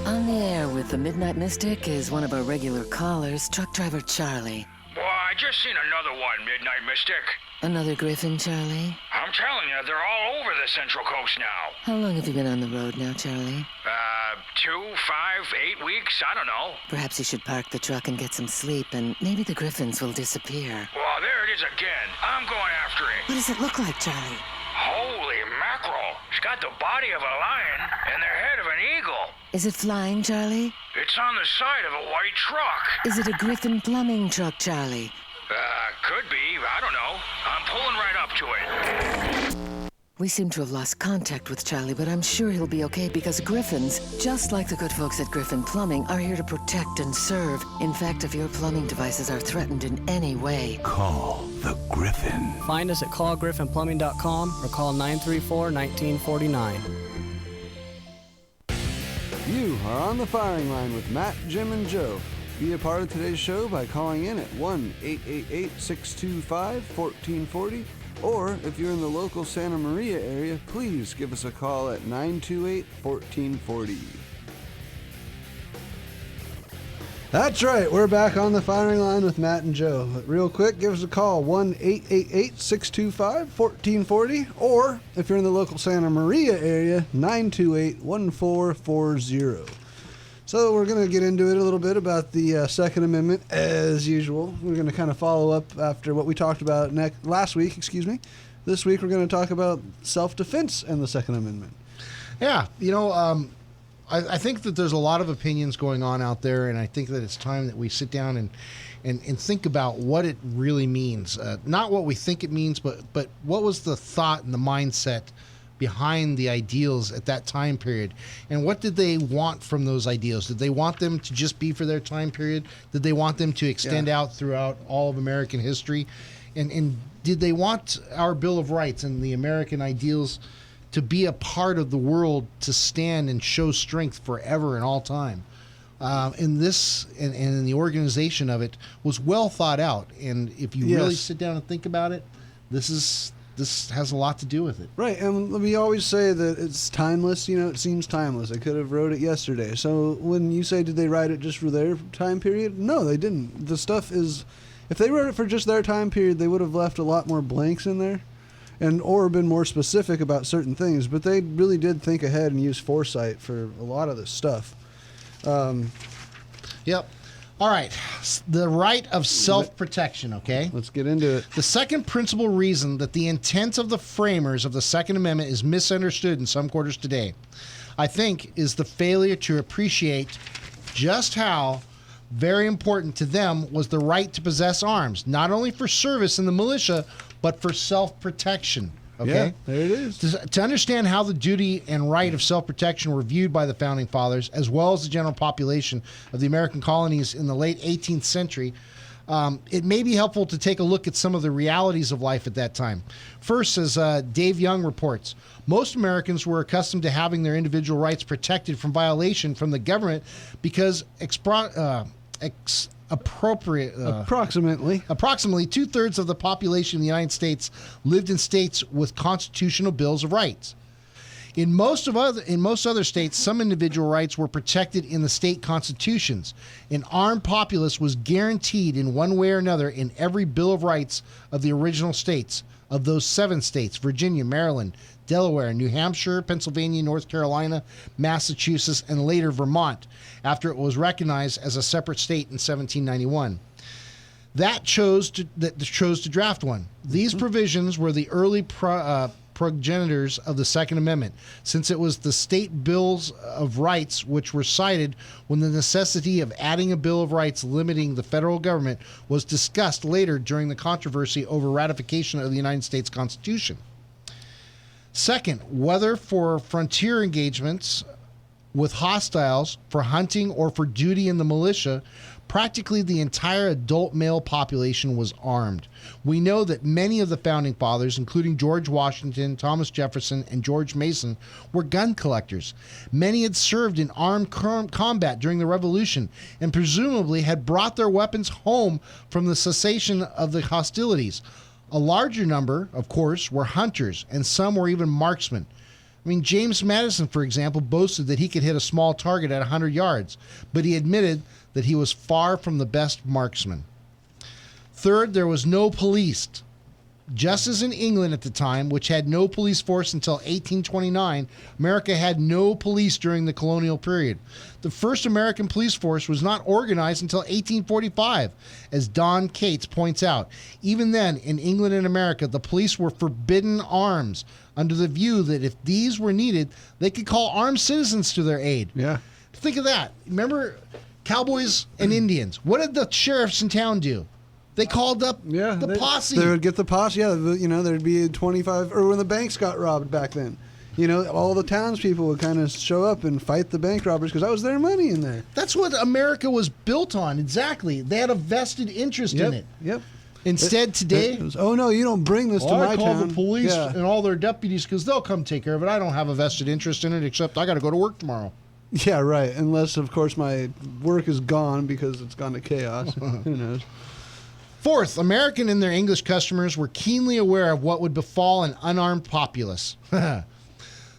On the air with the Midnight Mystic is one of our regular callers, truck driver Charlie. Boy, I just seen another one, Midnight Mystic. Another Griffin, Charlie? I'm telling you, they're all over the Central Coast now. How long have you been on the road now, Charlie? 2, 5, 8 weeks, I don't know. Perhaps you should park the truck and get some sleep, and maybe the Griffins will disappear. Well, there it is again. I'm going after it. What does it look like, Charlie? Holy mackerel. It's got the body of a lion and the head of an eagle. Is it flying, Charlie? It's on the side of a white truck. Is it a Griffin plumbing truck, Charlie? Could be. I don't know. I'm pulling right up to it. We seem to have lost contact with Charlie, but I'm sure he'll be okay because Griffins, just like the good folks at Griffin Plumbing, are here to protect and serve. In fact, if your plumbing devices are threatened in any way, Call the Griffin. Find us at callgriffinplumbing.com or call 934-1949. You are on the firing line with Matt, Jim, and Joe. Be a part of today's show by calling in at 1-888-625-1440, or if you're in the local Santa Maria area, please give us a call at 928-1440. That's right, we're back on the firing line with Matt and Joe. But real quick, give us a call, 1-888-625-1440, or if you're in the local Santa Maria area, 928-1440. So we're going to get into it a little bit about the Second Amendment, as usual. We're going to kind of follow up after what we talked about last week, This week we're going to talk about self-defense and the Second Amendment. Yeah, I think that there's a lot of opinions going on out there, and I think that it's time that we sit down and think about what it really means. Not what we think it means, but what was the thought and the mindset behind the ideals at that time period, and what did they want from those ideals? Did they want them to just be for their time period? Did they want them to extend out throughout all of American history? And did they want our Bill of Rights and the American ideals to be a part of the world, to stand and show strength forever and all time? And the organization of it was well thought out. And if you really sit down and think about it, this has a lot to do with it. Right, and we always say that it's timeless. It seems timeless. I could have wrote it yesterday. So when you say, did they write it just for their time period? No, they didn't. The stuff is, if they wrote it for just their time period, they would have left a lot more blanks in there, or been more specific about certain things. But they really did think ahead and use foresight for a lot of this stuff. Yep. All right, the right of self-protection, okay? Let's get into it. The second principal reason that the intent of the framers of the Second Amendment is misunderstood in some quarters today, I think, is the failure to appreciate just how very important to them was the right to possess arms, not only for service in the militia, but for self-protection. Okay, yeah, there it is. To understand how the duty and right of self-protection were viewed by the Founding Fathers, as well as the general population of the American colonies in the late 18th century, it may be helpful to take a look at some of the realities of life at that time. First, as Dave Young reports, most Americans were accustomed to having their individual rights protected from violation from the government because approximately 2/3 of the population in the United States lived in states with constitutional bills of rights. In most other states, some individual rights were protected in the state constitutions. An armed populace was guaranteed in one way or another in every Bill of Rights of the original states. Of those 7 states, Virginia, Maryland, Delaware, New Hampshire, Pennsylvania, North Carolina, Massachusetts, and later Vermont, after it was recognized as a separate state in 1791. That chose to draft one. These provisions were the early progenitors of the Second Amendment, since it was the state bills of rights which were cited when the necessity of adding a Bill of Rights limiting the federal government was discussed later during the controversy over ratification of the United States Constitution. Second, whether for frontier engagements with hostiles, for hunting, or for duty in the militia, practically the entire adult male population was armed. We know that many of the Founding Fathers, including George Washington, Thomas Jefferson, and George Mason, were gun collectors. Many had served in armed combat during the Revolution and presumably had brought their weapons home from the cessation of the hostilities. A larger number, of course, were hunters, and some were even marksmen. I mean, James Madison, for example, boasted that he could hit a small target at 100 yards, but he admitted that he was far from the best marksman. Third, there was no police. Just as in England at the time, which had no police force until 1829, America had no police during the colonial period. The first American police force was not organized until 1845, as Don Cates points out. Even then, in England and America, the police were forbidden arms, under the view that if these were needed, they could call armed citizens to their aid. Yeah. Think of that. Remember cowboys and Indians? What did the sheriffs in town do? They called up the posse. They would get the posse. Yeah, there'd be 25, or when the banks got robbed back then. All the townspeople would kind of show up and fight the bank robbers because that was their money in there. That's what America was built on. Exactly. They had a vested interest in it. Yep. Instead, today, oh no, you don't bring this to my I call town. the police and all their deputies because they'll come take care of it. I don't have a vested interest in it, except I got to go to work tomorrow. Yeah, right. Unless, of course, my work is gone because it's gone to chaos. Who knows? Fourth, American and their English customers were keenly aware of what would befall an unarmed populace. The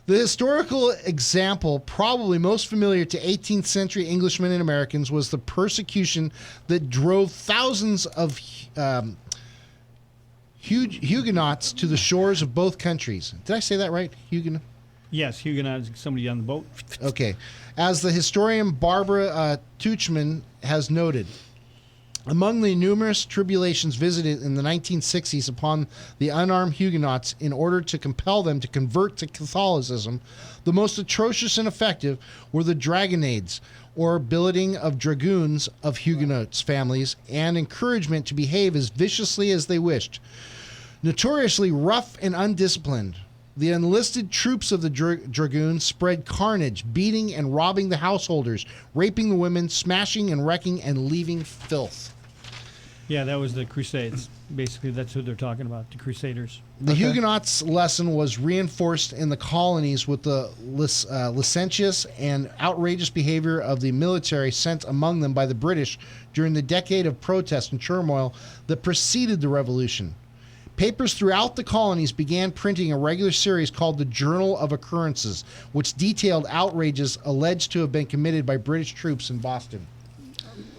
historical example, probably most familiar to 18th century Englishmen and Americans, was the persecution that drove thousands of Huguenots to the shores of both countries. Did I say that right? Huguenot? Yes, Huguenot is somebody on the boat. Okay. As the historian Barbara Tuchman has noted, among the numerous tribulations visited in the 1960s upon the unarmed Huguenots in order to compel them to convert to Catholicism, the most atrocious and effective were the dragonnades, or billeting of dragoons of Huguenots' families, and encouragement to behave as viciously as they wished. Notoriously rough and undisciplined, the enlisted troops of the dragoons spread carnage, beating and robbing the householders, raping the women, smashing and wrecking, and leaving filth. Yeah, that was the Crusades. Basically, that's who they're talking about, the Crusaders. The Huguenots' lesson was reinforced in the colonies with the licentious and outrageous behavior of the military sent among them by the British during the decade of protest and turmoil that preceded the Revolution. Papers throughout the colonies began printing a regular series called the Journal of Occurrences, which detailed outrages alleged to have been committed by British troops in Boston.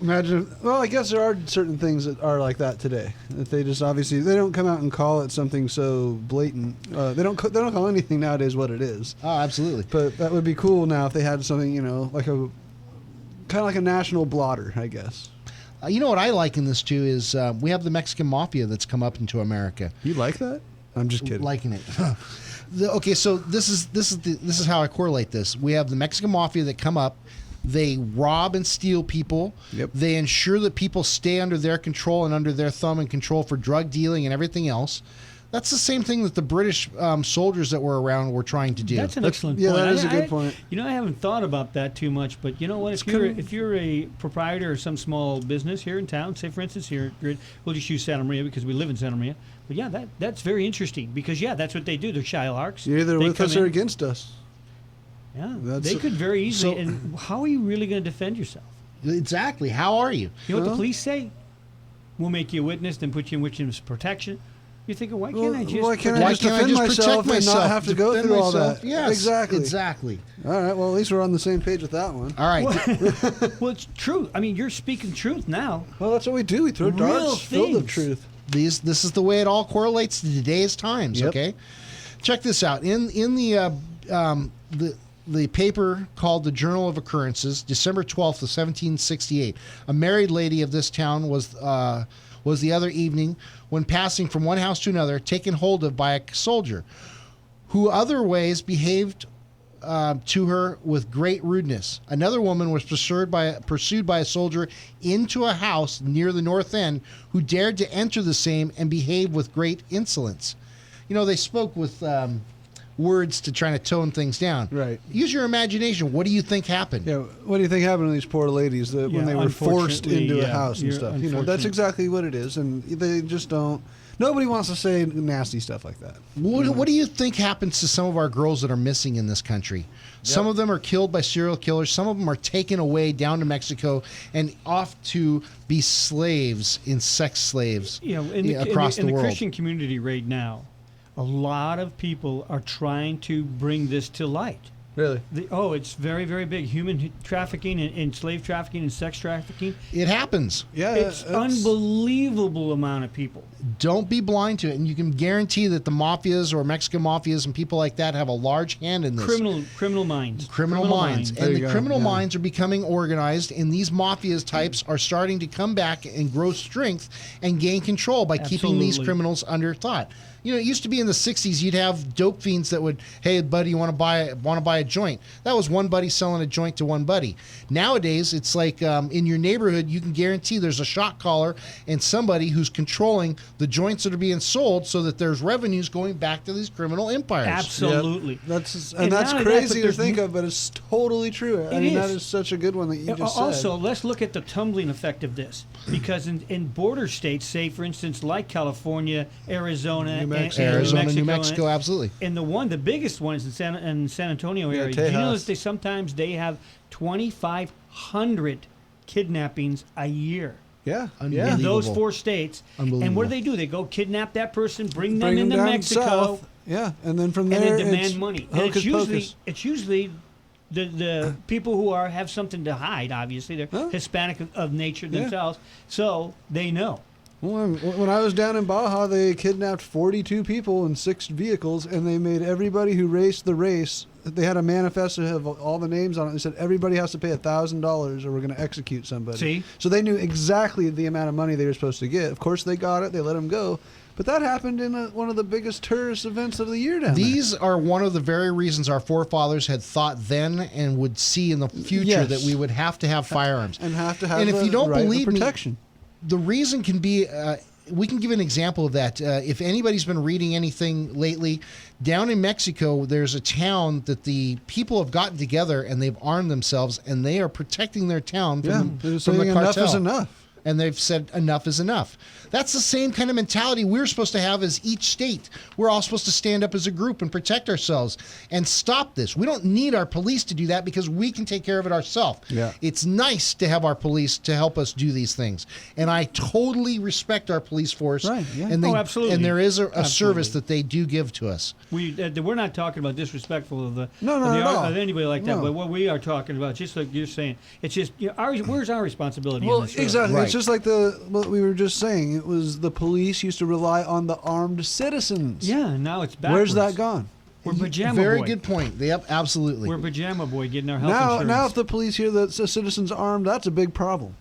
Imagine. Well, I guess there are certain things that are like that today. That they just obviously they don't come out and call it something so blatant. They don't call anything nowadays what it is. Oh, absolutely. But that would be cool now if they had something, like a kind of like a national blotter, I guess. You know what I like in this too is we have the Mexican mafia that's come up into America. You like that? I'm just kidding. Liking it. Okay, so this is how I correlate this. We have the Mexican mafia that come up. They rob and steal people. Yep. They ensure that people stay under their control and under their thumb and control for drug dealing and everything else. That's the same thing that the British soldiers that were around were trying to do. That's an excellent point. Yeah, that is a good point. I haven't thought about that too much, but you know what? If you're a proprietor of some small business here in town, say for instance here, we'll just use Santa Maria because we live in Santa Maria. But yeah, that's very interesting because that's what they do. They're Shylarks. You're either with us or against us. Yeah, they could very easily. And how are you really going to defend yourself? Exactly. How are you? You know what the police say? We'll make you a witness, then put you in witness protection. You're thinking, why can't I just defend myself and not have to go through all that? Yes, exactly. All right. Well, at least we're on the same page with that one. All right. Well, it's true. I mean, you're speaking truth now. Well, that's what we do. We throw darts filled of truth. This is the way it all correlates to today's times. Yep. Okay. Check this out. In the paper called the Journal of Occurrences, December 12th of 1768, a married lady of this town was the other evening, when passing from one house to another, taken hold of by a soldier, who other ways behaved to her with great rudeness. Another woman was pursued by a soldier into a house near the north end, who dared to enter the same and behave with great insolence. They spoke with words to try to tone things down. Right. Use your imagination. What do you think happened? Yeah. What do you think happened to these poor ladies when they were forced into a house and stuff? That's exactly what it is, and they just don't. Nobody wants to say nasty stuff like that. What do you think happens to some of our girls that are missing in this country? Yep. Some of them are killed by serial killers. Some of them are taken away down to Mexico and off to be slaves, sex slaves, across the world. In the Christian community right now, a lot of people are trying to bring this to light. Really? It's very, very big. Human trafficking and slave trafficking and sex trafficking. It happens. Yeah, It's unbelievable amount of people. Don't be blind to it, and you can guarantee that the mafias or Mexican mafias and people like that have a large hand in this. Criminal minds. Criminal minds. There And you the go, criminal yeah. minds are becoming organized, and these mafias types are starting to come back and grow strength and gain control by keeping these Absolutely. criminals under thought. You know, it used to be in the 60s, you'd have dope fiends that would, hey, buddy, you want to buy a joint? That was one buddy selling a joint to one buddy. Nowadays, it's like in your neighborhood, you can guarantee there's a shot caller and somebody who's controlling the joints that are being sold so that there's revenues going back to these criminal empires. Absolutely. Yep. That's And that's not only that, crazy but to think there's- of, but it's totally true. I mean, that is. is such a good one that you just Also, said. let's look at the tumbling effect of this, because in border states, say for instance, like California, Arizona, New Mexico. and Arizona, New Mexico, absolutely. And the biggest one is in San Antonio Yeah, area. Do you know Tejas. that sometimes they have 2,500 kidnappings a year? Yeah, In yeah. those 4 states. And what do? They go kidnap that person, bring them into down Mexico, south. Yeah, and then from and there then it's demand money. And hocus pocus. it's usually the people who have something to hide. Obviously, they're Hispanic of nature themselves, so they know. Well, when I was down in Baja, they kidnapped 42 people in 6 vehicles, and they made everybody who raced the race. They had a manifesto that have all the names on it. They said everybody has to pay $1,000, or we're going to execute somebody. See? So they knew exactly the amount of money they were supposed to get. Of course, they got it. They let them go. But that happened in one of the biggest tourist events of the year down These are one of the very reasons our forefathers had thought then and would see in the future Yes. that we would have to have firearms. there. And have to have And if you don't right of believe me, protection. the reason can be we can give an example of that. If anybody's been reading anything lately, down in Mexico, there's a town that the people have gotten together and they've armed themselves and they are protecting their town from, they're from the saying cartel. enough is enough. And they've said enough is enough. That's the same kind of mentality we're supposed to have as each state. We're all supposed to stand up as a group and protect ourselves and stop this. We don't need our police to do that because we can take care of it ourselves. Yeah. It's nice to have our police to help us do these things. And I totally respect our police force. Right, yeah. And Absolutely. And there is a service Absolutely. that they do give to us. We're not talking about disrespectful of No, not at all. of anybody like that. No. But what we are talking about, just like you're saying, it's just where's our responsibility? Well, in this story? exactly. Right. It's just like what we were just saying. It was the police used to rely on the armed citizens. Yeah, now it's backwards. Where's that gone? We're pajama Very boy. good point. Yep, absolutely. We're pajama boy getting our health Now, insurance. now, if the police hear that a citizen's armed, that's a big problem.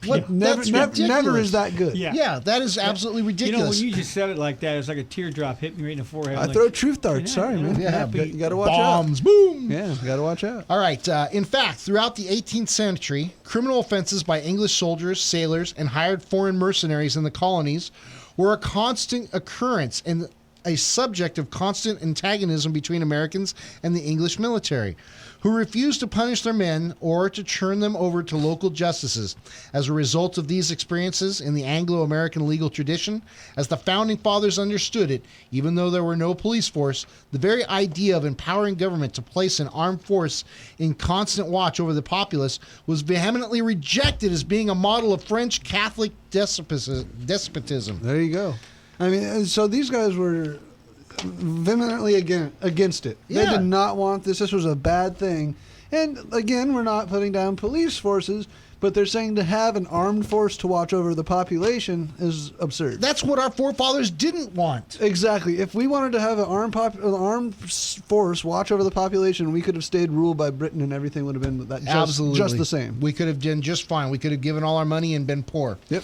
What? Never, That's never ridiculous. is that good. Yeah. Yeah, that is absolutely You know, ridiculous. when you just said it like that, it's like a teardrop hit me right in the forehead. I like, throw truth darts. Sorry, man. Yeah, you got to watch bombs, boom. out. Yeah, got to watch out. All right. In fact, throughout the 18th century, criminal offenses by English soldiers, sailors, and hired foreign mercenaries in the colonies were a constant occurrence and a subject of constant antagonism between Americans and the English military, who refused to punish their men or to turn them over to local justices. As a result of these experiences in the Anglo-American legal tradition, as the Founding Fathers understood it, even though there were no police force, the very idea of empowering government to place an armed force in constant watch over the populace was vehemently rejected as being a model of French Catholic despotism. There you go. I mean, and so these guys were vehemently against it. They Yeah. did not want this. This was a bad thing. And again, we're not putting down police forces, but they're saying to have an armed force to watch over the population is absurd. That's what our forefathers didn't want. Exactly. If we wanted to have an armed force watch over the population, we could have stayed ruled by Britain, and everything would have been Absolutely. just the same. We could have done just fine. We could have given all our money and been poor. Yep.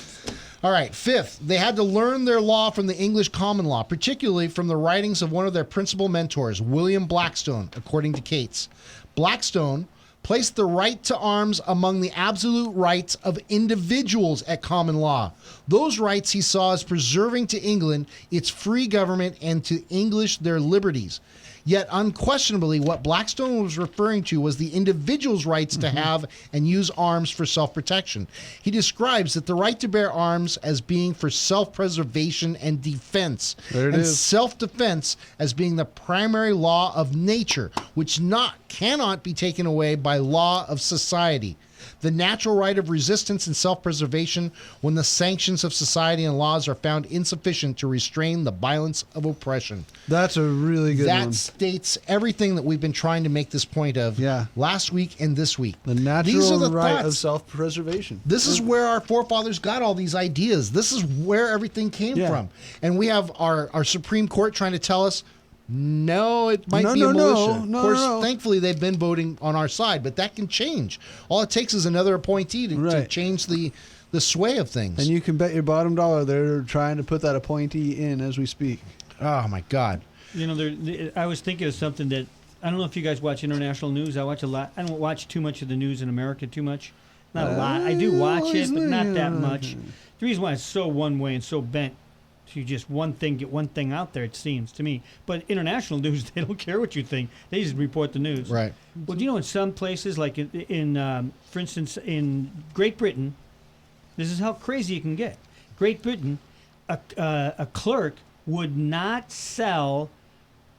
All right. Fifth, they had to learn their law from the English common law, particularly from the writings of one of their principal mentors, William Blackstone, according to Cates. Blackstone placed the right to arms among the absolute rights of individuals at common law. Those rights he saw as preserving to England its free government and to English their liberties. Yet unquestionably, what Blackstone was referring to was the individual's rights to have and use arms for self-protection. He describes that the right to bear arms as being for self-preservation and defense, There it and is. self-defense as being the primary law of nature, which cannot be taken away by law of society. The natural right of resistance and self-preservation when the sanctions of society and laws are found insufficient to restrain the violence of oppression. That's a really good That one. states everything that we've been trying to make this point of last week and this week. The natural These are the right thoughts. of self-preservation. This is where our forefathers got all these ideas. This is where everything came from. And we have our Supreme Court trying to tell us, no, it might be a militia. Of course, thankfully, they've been voting on our side, but that can change. All it takes is another appointee to change the sway of things. And you can bet your bottom dollar they're trying to put that appointee in as we speak. Oh, my God. You know, I was thinking of something that, I don't know if you guys watch international news. I watch a lot. I don't watch too much of the news in America too much. Not a lot. I do watch it, but not that much. The reason why it's so one way and so bent to just one thing, get one thing out there, it seems to me. But international news, they don't care what you think. They just report the news. Right. Well, do you know in some places, like for instance, in Great Britain, this is how crazy it can get. Great Britain, a clerk would not sell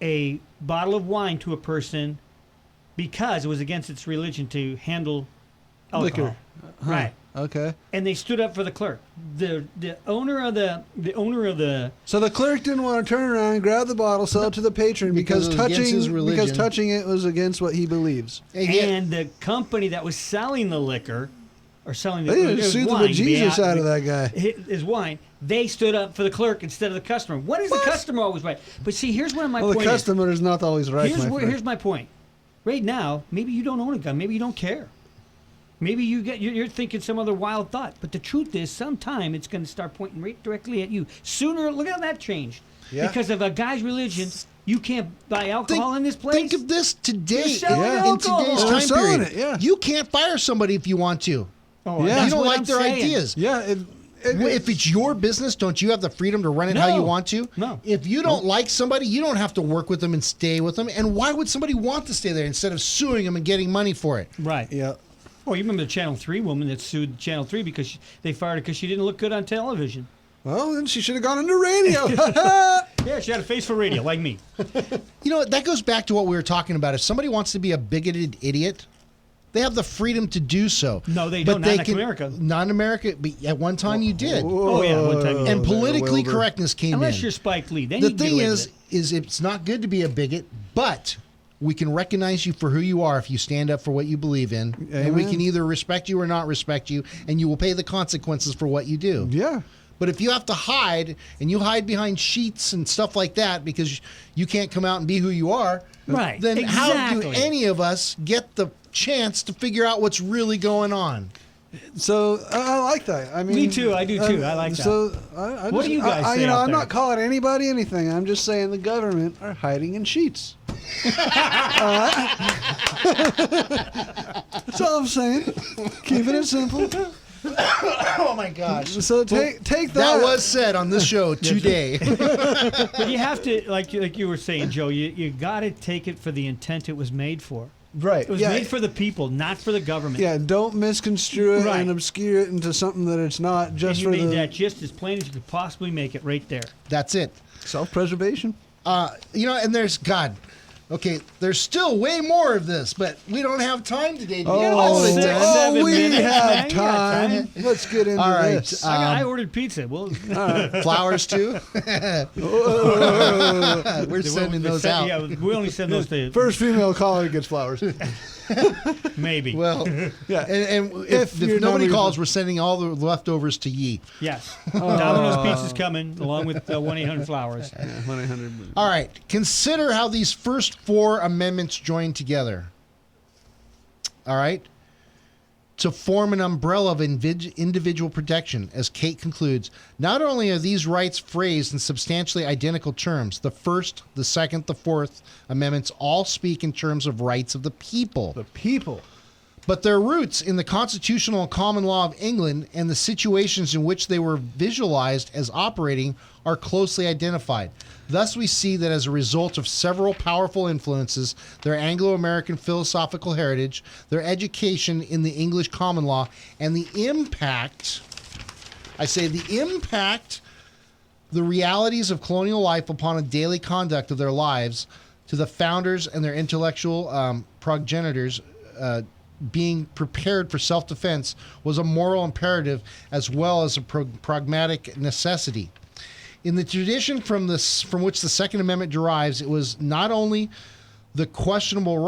a bottle of wine to a person because it was against its religion to handle alcohol. Liquor. Right. Okay. And they stood up for the clerk. The owner of the So the clerk didn't want to turn around and grab the bottle, sell it to the patron because it was against his religion. because touching it was against what he believes. and the company that was selling the liquor or selling the They it was sued the wine, bejesus out of that guy. His wine. They stood up for the clerk instead of the customer. What is the customer always right? But see, here's where my Well, point the customer is not always right. Here's my point. Right now, maybe you don't own a gun. Maybe you don't care. Maybe you're thinking some other wild thought. But the truth is, sometime it's going to start pointing right directly at you. Sooner, look how that changed. Yeah. Because of a guy's religion, you can't buy alcohol in this place. Think of this today. You're selling In alcohol. today's They're time selling period. it, yeah. You can't fire somebody if you want to. Oh, Yeah. that's You don't what like I'm their saying. ideas. Yeah. If it's your business, don't you have the freedom to run it how you want to? No. If you don't like somebody, you don't have to work with them and stay with them. And why would somebody want to stay there instead of suing them and getting money for it? Right. Yeah. Oh, you remember the Channel 3 woman that sued Channel 3 because they fired her because she didn't look good on television. Well, then she should have gone into radio. Yeah, she had a face for radio, like me. You know, that goes back to what we were talking about. If somebody wants to be a bigoted idiot, they have the freedom to do so. No, they But don't. Not in America. Not in America, but at one time you did. Oh, yeah, one time you did. And politically Wilbur. correctness came Unless in. you're Spike Lee. Then The you can get thing away with is it's not good to be a bigot, but we can recognize you for who you are if you stand up for what you believe in. And we Amen. can either respect you or not respect you, and you will pay the consequences for what you do. Yeah. But if you have to hide, and you hide behind sheets and stuff like that because you can't come out and be who you are, Right, then how do exactly. any of us get the chance to figure out what's really going on? So I like that. I mean, Me too, I do too. I like that. So I What do you guys say You know, out I'm there? not calling anybody anything. I'm just saying the government are hiding in sheets. That's all I'm saying. Keeping it simple. Oh my gosh! So take that. That was said on this show today. But you have to, like you were saying, Joe, you got to take it for the intent it was made for. Right. It was made for the people, not for the government. Yeah, don't misconstrue it Right. and obscure it into something that it's not. And Just you for made the that just as plain as you could possibly make it right there. That's it. self-preservation. You know, and there's God. Okay, there's still way more of this, but we don't have time today to get all of it done. we minutes, have man. You got time. Let's get into All right, this. I ordered pizza. Well, Flowers too. We're sending those out. Yeah, we only send those to First female caller gets flowers. maybe. Well, Yeah. and If if your nobody number- calls, we're sending all the leftovers to Yee. Yes. Domino's Pizza's coming along with 1-800-Flowers. 1-800. All right, consider how these first 4 amendments join together. All right? To form an umbrella of individual protection. As Kate concludes, not only are these rights phrased in substantially identical terms, the First, the Second, the Fourth Amendments all speak in terms of rights of the people. The people. But their roots in the constitutional and common law of England and the situations in which they were visualized as operating are closely identified. Thus, we see that as a result of several powerful influences, their Anglo-American philosophical heritage, their education in the English common law, and the impact, the realities of colonial life upon a daily conduct of their lives to the founders and their intellectual progenitors, being prepared for self-defense was a moral imperative as well as a pragmatic necessity. In the tradition from which the Second Amendment derives, it was not only the unquestionable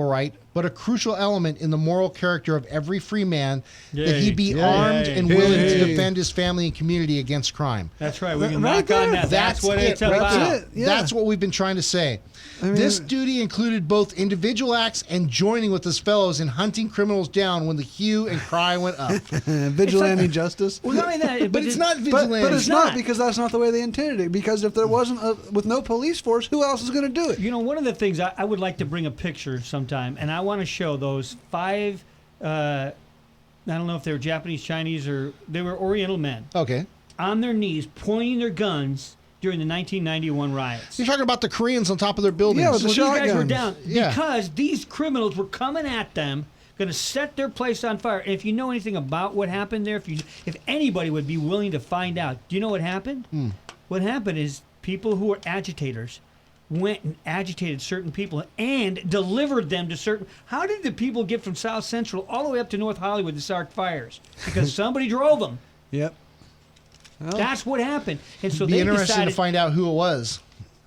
right, but a crucial element in the moral character of every free man that he be armed and willing to defend his family and community against crime. That's right. We can knock on that. That's what it's about. That's it. Yeah. That's what we've been trying to say. I mean, this duty included both individual acts and joining with his fellows in hunting criminals down when the hue and cry went up. Vigilante justice. Well, not only that, But it's not vigilante. But it's not, because that's not the way they intended it. Because if there wasn't, with no police force, who else is going to do it? You know, one of the things I would like to bring a picture sometime, and I want to show those 5, I don't know if they were Japanese, Chinese, or they were Oriental men. Okay. On their knees, pointing their guns during the 1991 riots. You're talking about the Koreans on top of their buildings. Yeah, with the These guys were shotguns. down Yeah. because these criminals were coming at them, going to set their place on fire. And if you know anything about what happened there, if anybody would be willing to find out, do you know what happened? What happened is people who were agitators went and agitated certain people and delivered them to certain... How did the people get from South Central all the way up to North Hollywood to start fires? Because somebody drove them. Yep. Well, That's what happened. And so It'd be they interesting decided... to find out who it was.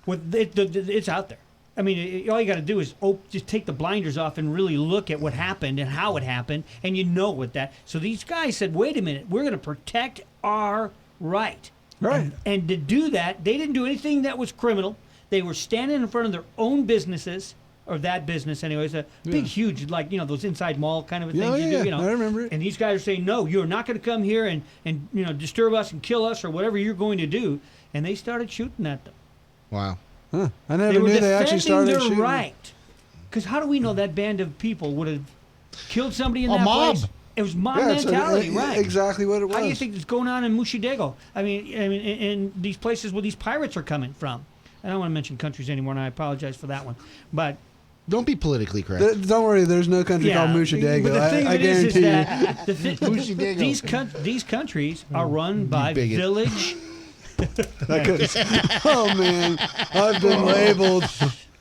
It's out there. I mean, all you got to do is just take the blinders off and really look at what happened and how it happened, and you know what that... So these guys said, wait a minute, we're going to protect our right. Right. And to do that, they didn't do anything that was criminal. They were standing in front of their own businesses, or that business anyways, a big, huge, like, those inside mall kind of a thing you do, I remember it. And these guys are saying, no, you're not going to come here and disturb us and kill us or whatever you're going to do. And they started shooting at them. Wow. Huh. I never They were knew they defending actually started their shooting. right. Because how do we know that band of people would have killed somebody in A that mob. place? It was mob Yeah, it's mentality, right? Exactly what it was. How do you think it's going on in Mushidego? I mean, in these places where these pirates are coming from. I don't want to mention countries anymore, and I apologize for that one. But Don't be politically correct. Don't worry, there's no country called Mushidego. But the thing I of it is guarantee you. that Mushidego. these countries are run by bigot. village. Oh man, I've been labeled.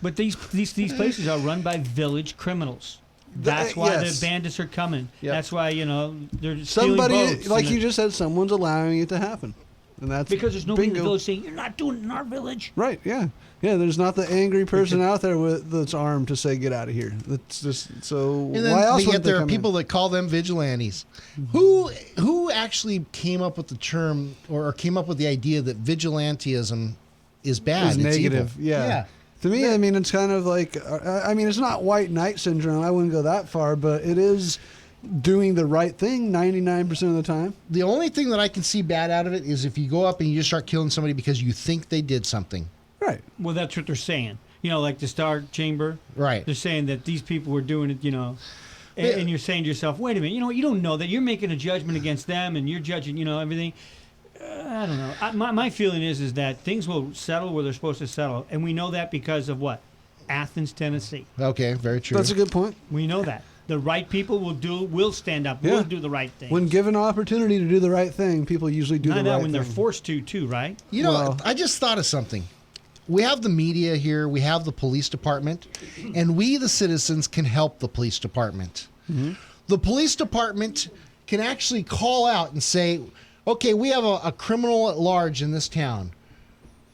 But these places are run by village criminals. That's why yes. the bandits are coming. Yep. That's why they're stealing Somebody, boats like and you just said, someone's allowing it to happen, and that's because there's nobody in the bingo. village saying you're not doing it in our village. Right? Yeah. There's not the angry person out there that's armed to say get out of here. That's just so. And then Why else would yet they there are come people in? that call them vigilantes. Who actually came up with the term or came up with the idea that vigilantism is bad? It's negative. evil? Yeah. To me, I mean, it's kind of like, it's not white knight syndrome. I wouldn't go that far, but it is doing the right thing 99% of the time. The only thing that I can see bad out of it is if you go up and you just start killing somebody because you think they did something. Right. Well, that's what they're saying. Like the Star Chamber. Right. They're saying that these people were doing it, and you're saying to yourself, wait a minute, you don't know that. You're making a judgment against them, and you're judging, everything. I don't know. My feeling is that things will settle where they're supposed to settle, and we know that because of what? Athens, Tennessee. Okay, very true. That's a good point. We know that. The right people will stand up, will do the right thing. When given opportunity to do the right thing, people usually do the right thing. When they're forced to, too, right? I just thought of something. We have the media here, we have the police department, and we, the citizens, can help the police department. Mm-hmm. The police department can actually call out and say, okay, we have a criminal at large in this town.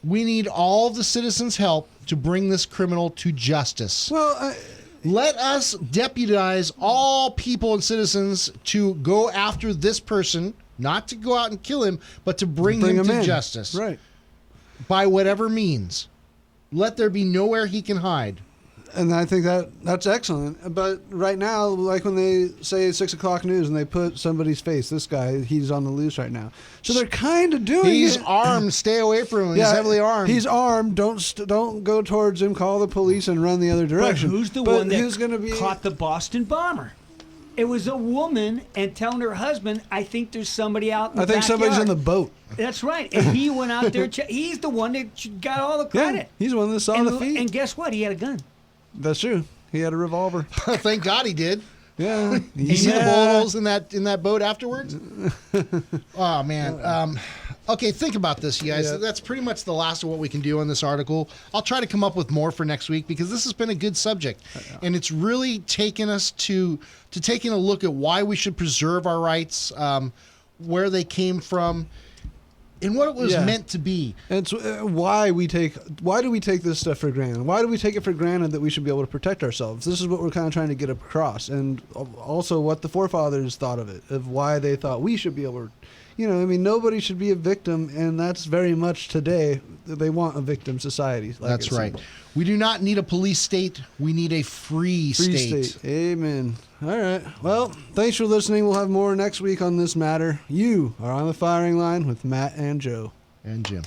We need all of the citizens' help to bring this criminal to justice. Well, let us deputize all people and citizens to go after this person, not to go out and kill him, but to bring him to in. justice. Right. By whatever means. Let there be nowhere he can hide. And I think that's excellent. But right now, like when they say 6 o'clock news and they put somebody's face, this guy, he's on the loose right now. So they're kind of doing He's it. armed. Stay away from him. He's heavily armed. He's armed. Don't go towards him. Call the police and run the other direction. But who's the one that caught the Boston bomber? It was a woman and telling her husband, I think there's somebody out in the I think somebody's backyard." in the boat. That's right. And he went out there. He's the one that got all the credit. Yeah, he's the one that saw the feed. And guess what? He had a gun. That's true. He had a revolver. Thank God he did. Yeah. You see the bullet holes in that boat afterwards? Oh man. Okay, think about this, you guys. Yeah. That's pretty much the last of what we can do on this article. I'll try to come up with more for next week because this has been a good subject. And it's really taken us to taking a look at why we should preserve our rights, where they came from, and what it was meant to be. And so, why do we take this stuff for granted? Why do we take it for granted that we should be able to protect ourselves? This is what we're kind of trying to get across, and also what the forefathers thought of it, of why they thought we should be able to. Nobody should be a victim, and that's very much today. They want a victim society. That's right. We do not need a police state. We need a free state. Amen. All right. Well, thanks for listening. We'll have more next week on this matter. You are on the firing line with Matt and Joe. And Jim.